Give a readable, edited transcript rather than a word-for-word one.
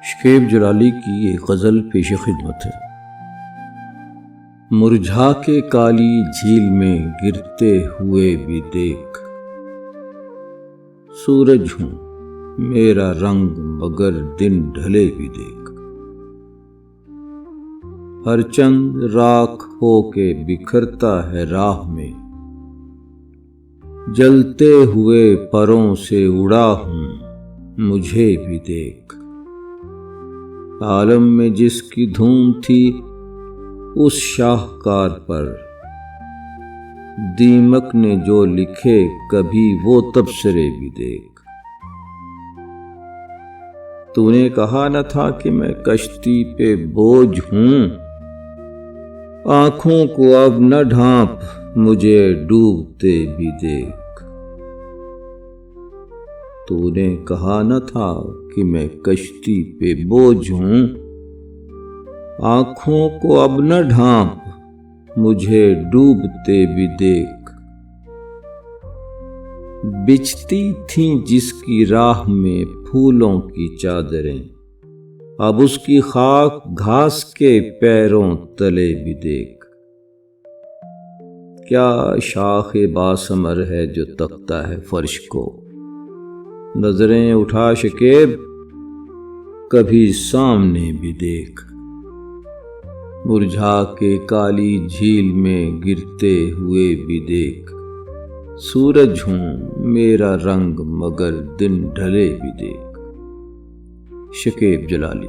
शकीब जलाली की एक गज़ल पेश खिदमत है। मुरझा के काली झील में गिरते हुए भी देख, सूरज हूँ मेरा रंग मगर दिन ढले भी देख। हर चंद राख होके बिखरता है राह में, जलते हुए परों से उड़ा हूँ मुझे भी देख। आलम में जिसकी धूम थी उस शाहकार पर, दीमक ने जो लिखे कभी वो तबसरे भी देख। तूने कहा न था कि मैं कश्ती पे बोझ हूं, आंखों को अब न ढांप मुझे डूबते भी देख। तूने कहा न था कि मैं कश्ती पे बोझ हूं, आंखों को अब न ढांप मुझे डूबते भी देख। बिछती थीं जिसकी राह में फूलों की चादरें, अब उसकी खाक घास के पैरों तले भी देख। क्या शाखे बासमर है जो तकता है फर्श को, नजरें उठा शकीब कभी सामने भी देख। मुरझा के काली झील में गिरते हुए भी देख, सूरज हूँ मेरा रंग मगर दिन ढले भी देख। शकीब जलाली।